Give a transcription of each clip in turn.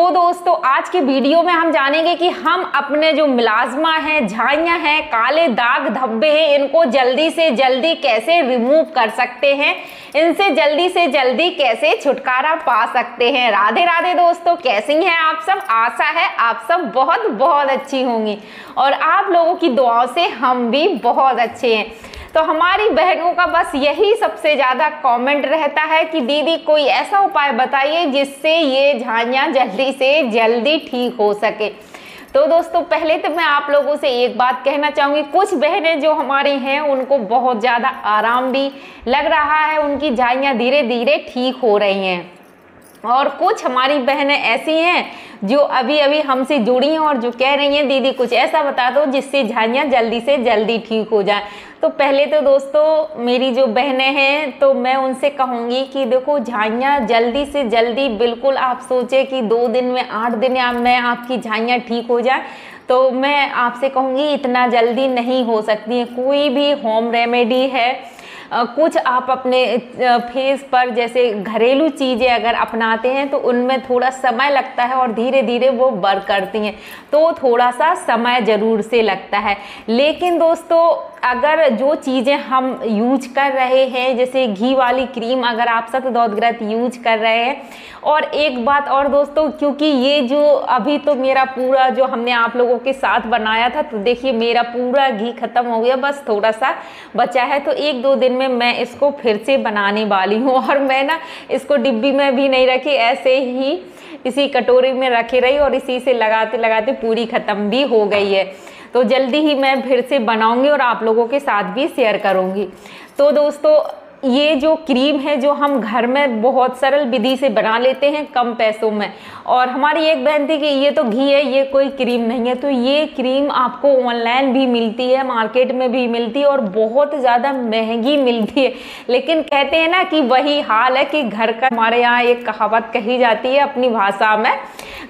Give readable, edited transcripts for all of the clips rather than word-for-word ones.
तो दोस्तों आज के वीडियो में हम जानेंगे कि हम अपने जो मिलाज़मा हैं, झाइयाँ हैं, काले दाग धब्बे हैं, इनको जल्दी से जल्दी कैसे रिमूव कर सकते हैं, इनसे जल्दी से जल्दी कैसे छुटकारा पा सकते हैं। राधे राधे दोस्तों, कैसी हैं आप सब। आशा है आप सब बहुत बहुत अच्छी होंगी और आप लोगों की दुआओं से हम भी बहुत अच्छे हैं। तो हमारी बहनों का बस यही सबसे ज़्यादा कमेंट रहता है कि दीदी कोई ऐसा उपाय बताइए जिससे ये झाइयाँ जल्दी से जल्दी ठीक हो सके। तो दोस्तों पहले तो मैं आप लोगों से एक बात कहना चाहूँगी, कुछ बहनें जो हमारी हैं उनको बहुत ज़्यादा आराम भी लग रहा है, उनकी झाइयाँ धीरे धीरे ठीक हो रही हैं और कुछ हमारी बहनें ऐसी हैं जो अभी अभी हमसे जुड़ी हैं और जो कह रही हैं दीदी कुछ ऐसा बता दो जिससे झाइयाँ जल्दी से जल्दी ठीक हो जाए। तो पहले तो दोस्तों मेरी जो बहनें हैं तो मैं उनसे कहूँगी कि देखो झाइयाँ जल्दी से जल्दी, बिल्कुल आप सोचे कि 2 दिन में 8 दिन में आपकी झाइयाँ ठीक हो जाए, तो मैं आपसे कहूँगी इतना जल्दी नहीं हो सकती है। कोई भी होम रेमेडी है, कुछ आप अपने फेस पर जैसे घरेलू चीज़ें अगर अपनाते हैं तो उनमें थोड़ा समय लगता है और धीरे धीरे वो वर्क करती हैं, तो थोड़ा सा समय ज़रूर से लगता है। लेकिन दोस्तों अगर जो चीज़ें हम यूज कर रहे हैं, जैसे घी वाली क्रीम अगर आप शतदौत यूज कर रहे हैं, और एक बात और दोस्तों, क्योंकि ये जो अभी तो मेरा पूरा जो हमने आप लोगों के साथ बनाया था, तो देखिए मेरा पूरा घी खत्म हो गया, बस थोड़ा सा बचा है। तो 1-2 दिन में मैं इसको फिर से बनाने वाली हूँ और मैं ना इसको डिब्बी में भी नहीं रखी, ऐसे ही इसी कटोरी में रखे रही और इसी से लगाते लगाते पूरी ख़त्म भी हो गई है। तो जल्दी ही मैं फिर से बनाऊंगी और आप लोगों के साथ भी शेयर करूंगी। तो दोस्तों ये जो क्रीम है जो हम घर में बहुत सरल विधि से बना लेते हैं कम पैसों में, और हमारी एक बहन थी कि ये तो घी है, ये कोई क्रीम नहीं है। तो ये क्रीम आपको ऑनलाइन भी मिलती है, मार्केट में भी मिलती है और बहुत ज़्यादा महंगी मिलती है। लेकिन कहते हैं ना कि वही हाल है कि घर का, हमारे यहाँ एक कहावत कही जाती है अपनी भाषा में,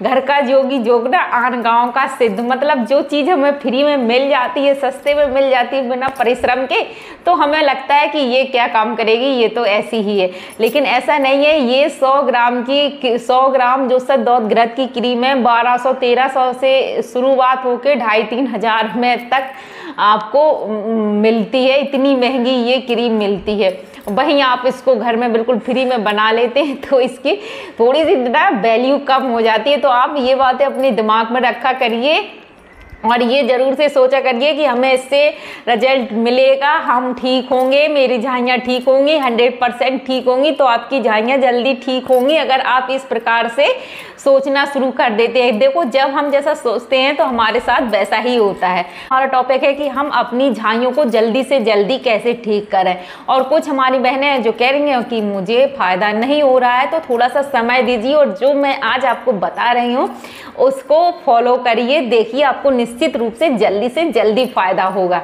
घर का जोगी जोग ना आन गाँव का सिद्ध। मतलब जो चीज़ हमें फ्री में मिल जाती है, सस्ते में मिल जाती है बिना परिश्रम के, तो हमें लगता है कि ये क्या काम करेगी, ये तो ऐसी ही है। लेकिन ऐसा नहीं है। ये 100 ग्राम जो शतदौत घृत की क्रीम है 1200-1300 से शुरुआत होके 2500-3000 हज़ार में तक आपको मिलती है। इतनी महंगी ये क्रीम मिलती है। वहीं आप इसको घर में बिल्कुल फ्री में बना लेते हैं तो इसकी थोड़ी सी ना वैल्यू कम हो जाती है। तो आप ये बातें अपने दिमाग में रखा करिए और ये ज़रूर से सोचा करिए कि हमें इससे रिजल्ट मिलेगा, हम ठीक होंगे, मेरी झाइयाँ ठीक होंगी, 100% ठीक होंगी। तो आपकी झाइयाँ जल्दी ठीक होंगी अगर आप इस प्रकार से सोचना शुरू कर देते हैं। देखो जब हम जैसा सोचते हैं तो हमारे साथ वैसा ही होता है। हमारा टॉपिक है कि हम अपनी झाइयों को जल्दी से जल्दी कैसे ठीक करें। और कुछ हमारी बहनें हैं जो कह रही हैं कि मुझे फ़ायदा नहीं हो रहा है, तो थोड़ा सा समय दीजिए और जो मैं आज आपको बता रही हूँ उसको फॉलो करिए, देखिए आपको निश्चित रूप से जल्दी फ़ायदा होगा।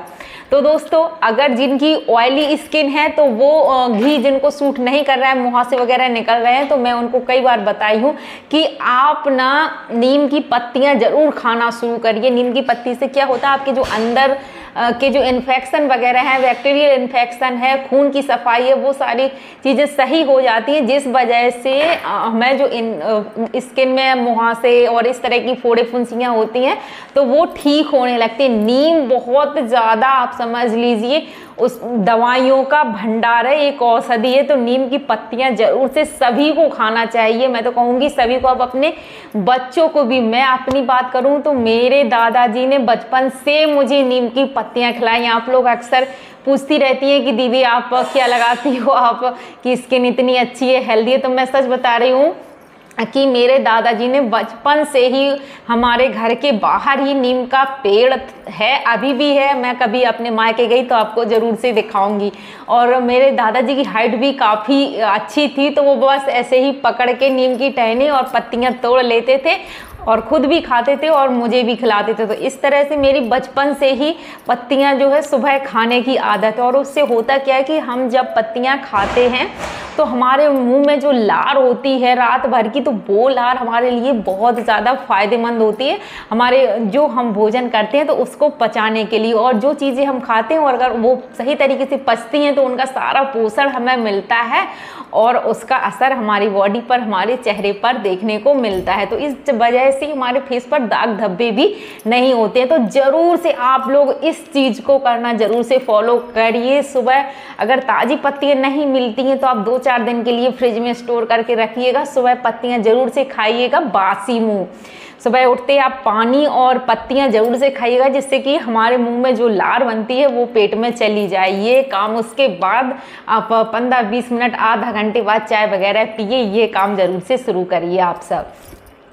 तो दोस्तों अगर जिनकी ऑयली स्किन है तो वो घी जिनको सूट नहीं कर रहा है, मुहासे वगैरह निकल रहे हैं, तो मैं उनको कई बार बताई हूँ कि आप ना नीम की पत्तियाँ ज़रूर खाना शुरू करिए। नीम की पत्ती से क्या होता है, आपके जो अंदर के जो इन्फेक्शन वगैरह है, बैक्टीरियल इन्फेक्शन है, खून की सफाई है, वो सारी चीज़ें सही हो जाती हैं, जिस वजह से हमें जो स्किन में मुहासे और इस तरह की फोड़े फुंसियाँ होती हैं तो वो ठीक होने लगती है। नीम बहुत ज़्यादा आप समझ लीजिए उस दवाइयों का भंडार है, एक औषधि है। तो नीम की पत्तियां जरूर से सभी को खाना चाहिए। मैं तो कहूँगी सभी को, अब अपने बच्चों को भी। मैं अपनी बात करूँ तो मेरे दादाजी ने बचपन से मुझे नीम की पत्तियां खिलाई। आप लोग अक्सर पूछती रहती हैं कि दीदी आप क्या लगाती हो, आप की स्किन इतनी अच्छी है, हेल्दी है। तो मैं सच बता रही हूँ कि मेरे दादाजी ने बचपन से ही हमारे घर के बाहर ही नीम का पेड़ है, अभी भी है। मैं कभी अपने मायके गई तो आपको ज़रूर से दिखाऊंगी। और मेरे दादाजी की हाइट भी काफ़ी अच्छी थी, तो वो बस ऐसे ही पकड़ के नीम की टहनी और पत्तियां तोड़ लेते थे और ख़ुद भी खाते थे और मुझे भी खिलाते थे। तो इस तरह से मेरी बचपन से ही पत्तियां जो है सुबह खाने की आदत है। और उससे होता क्या है कि हम जब पत्तियां खाते हैं तो हमारे मुंह में जो लार होती है रात भर की, तो वो लार हमारे लिए बहुत ज़्यादा फ़ायदेमंद होती है, हमारे जो हम भोजन करते हैं तो उसको पचाने के लिए। और जो चीज़ें हम खाते हैं और अगर वो सही तरीके से पचती हैं तो उनका सारा पोषण हमें मिलता है और उसका असर हमारी बॉडी पर, हमारे चेहरे पर देखने को मिलता है। तो इस वजह से हमारे फेस पर दाग धब्बे भी नहीं होते हैं। तो ज़रूर से आप लोग इस चीज़ को करना ज़रूर से फॉलो करिए। सुबह अगर ताज़ी पत्तियाँ नहीं मिलती हैं तो आप 2-4 दिन के लिए फ्रिज में स्टोर करके रखिएगा। सुबह पत्तियाँ ज़रूर से खाइएगा बासी मुँह। सुबह उठते आप पानी और पत्तियां जरूर से खाइएगा, जिससे कि हमारे मुंह में जो लार बनती है वो पेट में चली जाए। ये काम उसके बाद आप 15-20 मिनट, आधा घंटे बाद चाय वगैरह पिए। ये काम जरूर से शुरू करिए आप सब।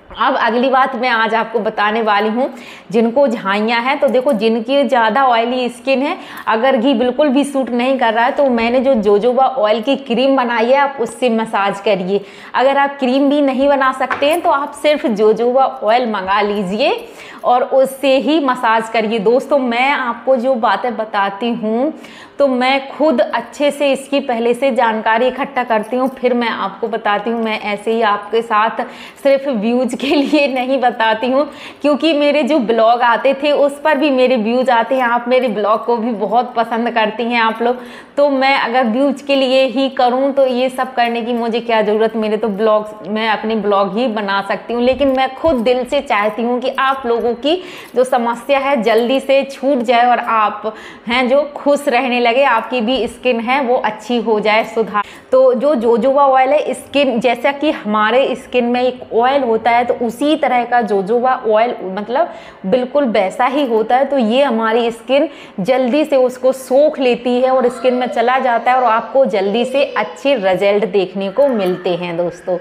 अब अगली बात मैं आज आपको बताने वाली हूँ, जिनको झाइयाँ हैं, तो देखो जिनकी ज़्यादा ऑयली स्किन है, अगर घी बिल्कुल भी सूट नहीं कर रहा है तो मैंने जो जोजोबा ऑयल की क्रीम बनाई है आप उससे मसाज करिए। अगर आप क्रीम भी नहीं बना सकते हैं तो आप सिर्फ जोजोबा ऑयल मंगा लीजिए और उससे ही मसाज करिए। दोस्तों मैं आपको जो बातें बताती हूँ तो मैं खुद अच्छे से इसकी पहले से जानकारी इकट्ठा करती हूँ, फिर मैं आपको बताती हूँ। मैं ऐसे ही आपके साथ सिर्फ व्यूज के लिए नहीं बताती हूँ, क्योंकि मेरे जो ब्लॉग आते थे उस पर भी मेरे व्यूज आते हैं। आप मेरे ब्लॉग को भी बहुत पसंद करती हैं आप लोग। तो मैं अगर व्यूज के लिए ही करूँ तो ये सब करने की मुझे क्या ज़रूरत, मेरे तो ब्लॉग, मैं अपने ब्लॉग ही बना सकती हूँ। लेकिन मैं खुद दिल से चाहती हूँ कि आप लोगों की जो समस्या है जल्दी से छूट जाए और आप हैं जो खुश रहने लगे, आपकी भी स्किन है वो अच्छी हो जाए, सुधार। तो जो जोजोबा ऑयल है, स्किन जैसा कि हमारे स्किन में एक ऑयल होता है तो उसी तरह का जोजोबा ऑयल मतलब बिल्कुल वैसा ही होता है। तो ये हमारी स्किन जल्दी से उसको सोख लेती है और स्किन में चला जाता है और आपको जल्दी से अच्छे रिजल्ट देखने को मिलते हैं दोस्तों।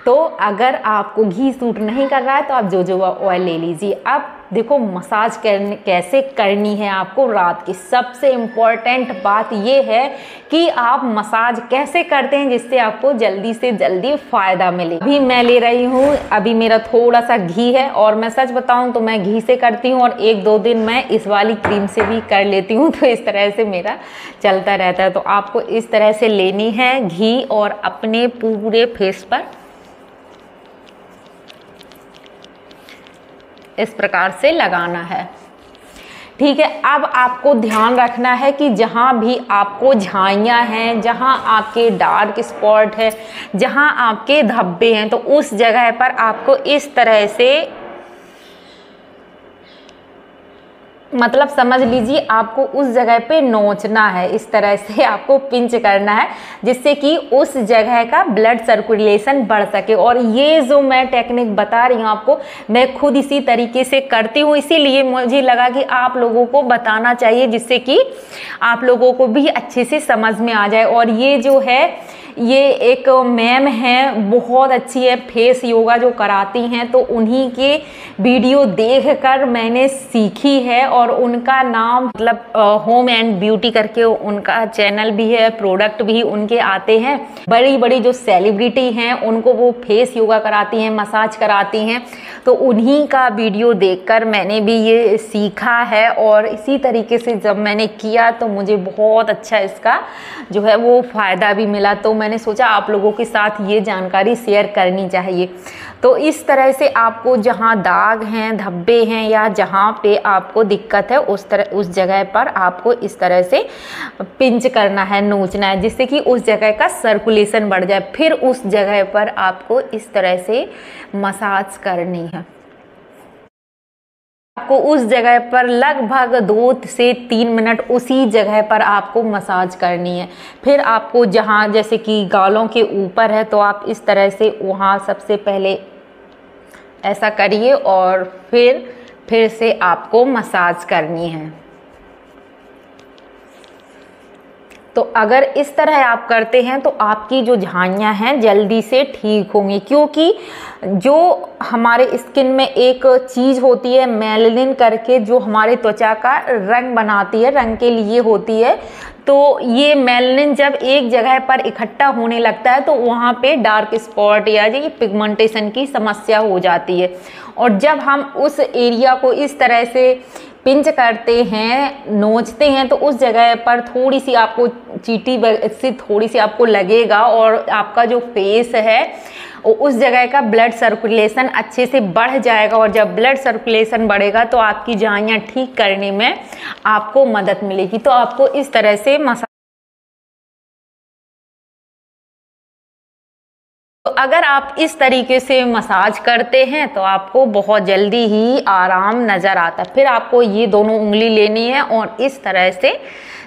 तो अगर आपको घी सूट नहीं कर रहा है तो आप जोजोबा ऑयल ले लीजिए। अब देखो मसाज कैसे करनी है आपको रात की। सबसे इम्पॉर्टेंट बात ये है कि आप मसाज कैसे करते हैं जिससे आपको जल्दी से जल्दी फ़ायदा मिले। अभी मैं ले रही हूँ, अभी मेरा थोड़ा सा घी है और मैं सच बताऊँ तो मैं घी से करती हूँ और 1-2 दिन मैं इस वाली क्रीम से भी कर लेती हूँ। तो इस तरह से मेरा चलता रहता है। तो आपको इस तरह से लेनी है घी और अपने पूरे फेस पर इस प्रकार से लगाना है। ठीक है। अब आपको ध्यान रखना है कि जहाँ भी आपको झाइयाँ हैं, जहाँ आपके डार्क स्पॉट है, जहाँ आपके धब्बे हैं, तो उस जगह पर आपको इस तरह से मतलब समझ लीजिए आपको उस जगह पे नोचना है। इस तरह से आपको पिंच करना है जिससे कि उस जगह का ब्लड सर्कुलेशन बढ़ सके। और ये जो मैं टेक्निक बता रही हूँ आपको, मैं खुद इसी तरीके से करती हूँ, इसीलिए मुझे लगा कि आप लोगों को बताना चाहिए जिससे कि आप लोगों को भी अच्छे से समझ में आ जाए। और ये जो है ये एक मैम हैं, बहुत अच्छी है, फेस योगा जो कराती हैं, तो उन्हीं के वीडियो देखकर मैंने सीखी है। और उनका नाम मतलब होम एंड ब्यूटी करके उनका चैनल भी है, प्रोडक्ट भी उनके आते हैं। बड़ी बड़ी जो सेलिब्रिटी हैं उनको वो फेस योगा कराती हैं, मसाज कराती हैं, तो उन्हीं का वीडियो देखकर मैंने भी ये सीखा है। और इसी तरीके से जब मैंने किया तो मुझे बहुत अच्छा इसका जो है वो फ़ायदा भी मिला। तो मैंने सोचा आप लोगों के साथ ये जानकारी शेयर करनी चाहिए। तो इस तरह से आपको जहाँ दाग हैं, धब्बे हैं या जहाँ पे आपको दिक्कत है उस जगह पर आपको इस तरह से पिंच करना है, नोचना है, जिससे कि उस जगह का सर्कुलेशन बढ़ जाए। फिर उस जगह पर आपको इस तरह से मसाज करनी है। आपको उस जगह पर लगभग 2 से 3 मिनट उसी जगह पर आपको मसाज करनी है। फिर आपको जहाँ जैसे कि गालों के ऊपर है तो आप इस तरह से वहाँ सबसे पहले ऐसा करिए और फिर से आपको मसाज करनी है। तो अगर इस तरह आप करते हैं तो आपकी जो झाइयाँ हैं जल्दी से ठीक होंगी, क्योंकि जो हमारे स्किन में एक चीज़ होती है मेलानिन करके, जो हमारे त्वचा का रंग बनाती है, रंग के लिए होती है। तो ये मेलानिन जब एक जगह पर इकट्ठा होने लगता है तो वहाँ पे डार्क स्पॉट या ये पिगमेंटेशन की समस्या हो जाती है। और जब हम उस एरिया को इस तरह से पिंच करते हैं, नोचते हैं, तो उस जगह पर थोड़ी सी आपको चींटी से थोड़ी सी आपको लगेगा और आपका जो फेस है उस जगह का ब्लड सर्कुलेशन अच्छे से बढ़ जाएगा। और जब ब्लड सर्कुलेशन बढ़ेगा तो आपकी झाइयाँ ठीक करने में आपको मदद मिलेगी। तो आपको इस तरह से मसाज तो अगर आप इस तरीके से मसाज करते हैं तो आपको बहुत जल्दी ही आराम नज़र आता है। फिर आपको ये दोनों उंगली लेनी है और इस तरह से,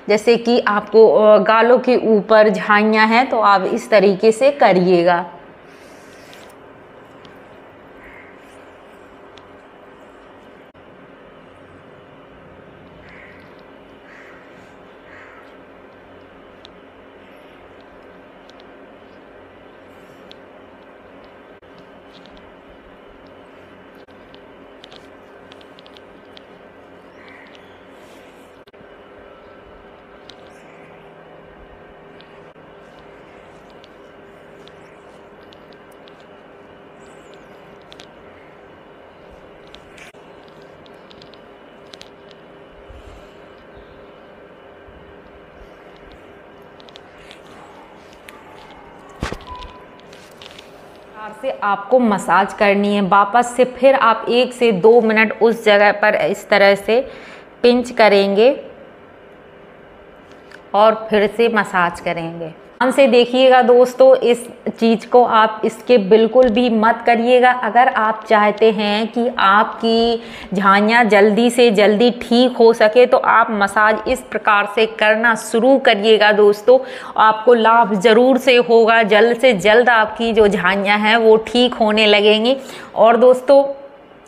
जैसे कि आपको गालों के ऊपर झाइयाँ हैं तो आप इस तरीके से करिएगा। से आपको मसाज करनी है वापस से। फिर आप 1 से 2 मिनट उस जगह पर इस तरह से पिंच करेंगे और फिर से मसाज करेंगे। ध्यान से देखिएगा दोस्तों, इस चीज़ को आप इसके बिल्कुल भी मत करिएगा। अगर आप चाहते हैं कि आपकी झाइयाँ जल्दी से जल्दी ठीक हो सके तो आप मसाज इस प्रकार से करना शुरू करिएगा दोस्तों, आपको लाभ ज़रूर से होगा। जल्द से जल्द आपकी जो झाइयाँ हैं वो ठीक होने लगेंगी। और दोस्तों,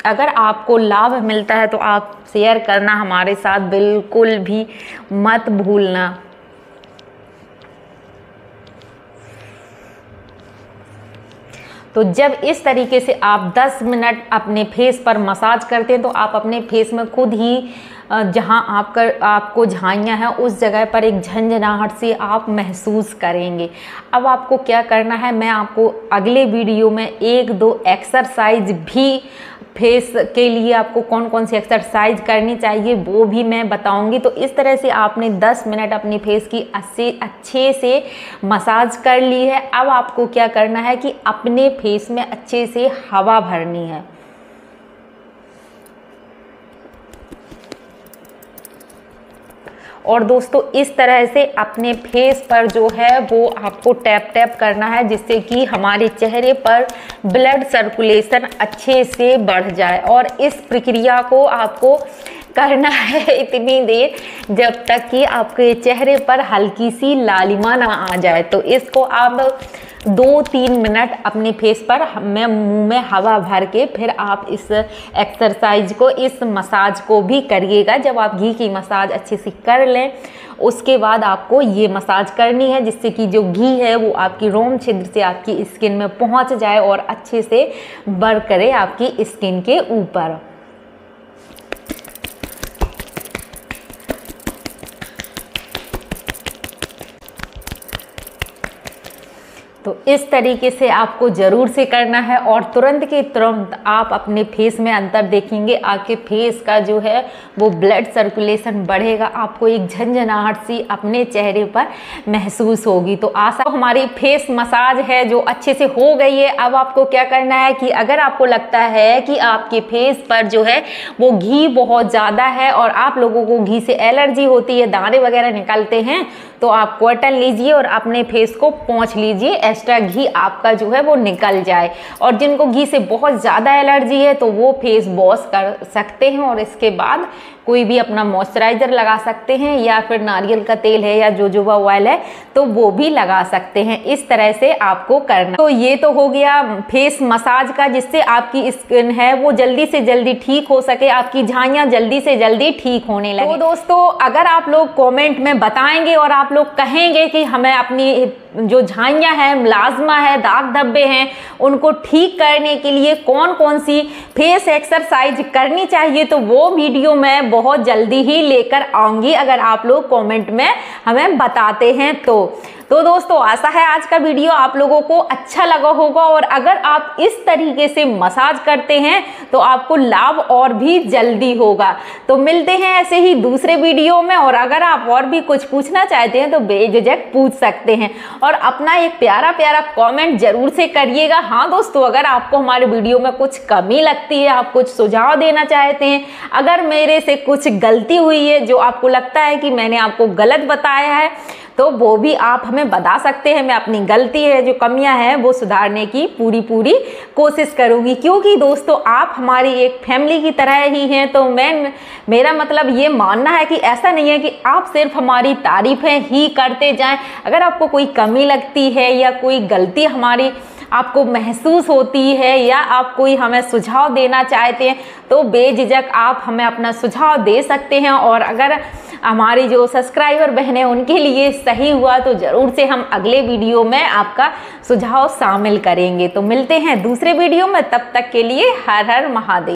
अगर आपको लाभ मिलता है तो आप शेयर करना हमारे साथ बिल्कुल भी मत भूलना। तो जब इस तरीके से आप 10 मिनट अपने फेस पर मसाज करते हैं तो आप अपने फेस में खुद ही जहां आपको झाइयाँ हैं उस जगह पर एक झंझनाहट से आप महसूस करेंगे। अब आपको क्या करना है, मैं आपको अगले वीडियो में 1-2 एक्सरसाइज भी फेस के लिए आपको कौन कौन सी एक्सरसाइज करनी चाहिए वो भी मैं बताऊंगी। तो इस तरह से आपने 10 मिनट अपनी फेस की अच्छे से मसाज कर ली है। अब आपको क्या करना है कि अपने फेस में अच्छे से हवा भरनी है। और दोस्तों, इस तरह से अपने फेस पर जो है वो आपको टैप टैप करना है, जिससे कि हमारे चेहरे पर ब्लड सर्कुलेशन अच्छे से बढ़ जाए। और इस प्रक्रिया को आपको करना है इतनी देर जब तक कि आपके चेहरे पर हल्की सी लालिमा ना आ जाए। तो इसको आप 2-3 मिनट अपने फेस पर मुंह में हवा भर के फिर आप इस एक्सरसाइज को, इस मसाज को भी करिएगा। जब आप घी की मसाज अच्छे से कर लें उसके बाद आपको ये मसाज करनी है, जिससे कि जो घी है वो आपकी रोम छिद्र से आपकी स्किन में पहुंच जाए और अच्छे से वर्क करे आपकी स्किन के ऊपर। तो इस तरीके से आपको ज़रूर से करना है और तुरंत के तुरंत आप अपने फेस में अंतर देखेंगे। आपके फेस का जो है वो ब्लड सर्कुलेशन बढ़ेगा, आपको एक झंझनाहट सी अपने चेहरे पर महसूस होगी। तो आशा हमारी फेस मसाज है जो अच्छे से हो गई है। अब आपको क्या करना है कि अगर आपको लगता है कि आपके फेस पर जो है वो घी बहुत ज़्यादा है और आप लोगों को घी से एलर्जी होती है, दाने वगैरह निकलते हैं, तो आप कॉटन लीजिए और अपने फेस को पोंछ लीजिए, एक्स्ट्रा घी आपका जो है वो निकल जाए। और जिनको घी से बहुत ज़्यादा एलर्जी है तो वो फेस वॉश कर सकते हैं और इसके बाद कोई भी अपना मॉइस्चराइजर लगा सकते हैं, या फिर नारियल का तेल है या जोजोबा ऑयल है तो वो भी लगा सकते हैं। इस तरह से आपको करना। तो ये तो हो गया फेस मसाज का, जिससे आपकी स्किन है वो जल्दी से जल्दी ठीक हो सके, आपकी झाइयाँ जल्दी से जल्दी ठीक होने लगे। तो दोस्तों, अगर आप लोग कमेंट में बताएंगे और आप लोग कहेंगे कि हमें अपनी जो झाइयाँ हैं, मिलाज़मा है, दाग धब्बे हैं, उनको ठीक करने के लिए कौन कौन सी फेस एक्सरसाइज करनी चाहिए, तो वो वीडियो मैं बहुत जल्दी ही लेकर आऊंगी अगर आप लोग कमेंट में हमें बताते हैं तो दोस्तों, आशा है आज का वीडियो आप लोगों को अच्छा लगा होगा। और अगर आप इस तरीके से मसाज करते हैं तो आपको लाभ और भी जल्दी होगा। तो मिलते हैं ऐसे ही दूसरे वीडियो में। और अगर आप और भी कुछ पूछना चाहते हैं तो बेझिझक पूछ सकते हैं और अपना एक प्यारा प्यारा कमेंट जरूर से करिएगा। हाँ दोस्तों, अगर आपको हमारे वीडियो में कुछ कमी लगती है, आप कुछ सुझाव देना चाहते हैं, अगर मेरे से कुछ गलती हुई है जो आपको लगता है कि मैंने आपको गलत बताया है, तो वो भी आप हमें बता सकते हैं। मैं अपनी गलती है, जो कमियां हैं, वो सुधारने की पूरी कोशिश करूंगी, क्योंकि दोस्तों आप हमारी एक फैमिली की तरह ही हैं। तो मेरा मतलब ये मानना है कि ऐसा नहीं है कि आप सिर्फ हमारी तारीफें ही करते जाएं। अगर आपको कोई कमी लगती है या कोई गलती हमारी आपको महसूस होती है या आप कोई हमें सुझाव देना चाहते हैं, तो बेझिझक आप हमें अपना सुझाव दे सकते हैं। और अगर हमारी जो सब्सक्राइबर बहन है उनके लिए सही हुआ तो ज़रूर से हम अगले वीडियो में आपका सुझाव शामिल करेंगे। तो मिलते हैं दूसरे वीडियो में, तब तक के लिए हर हर महादेव।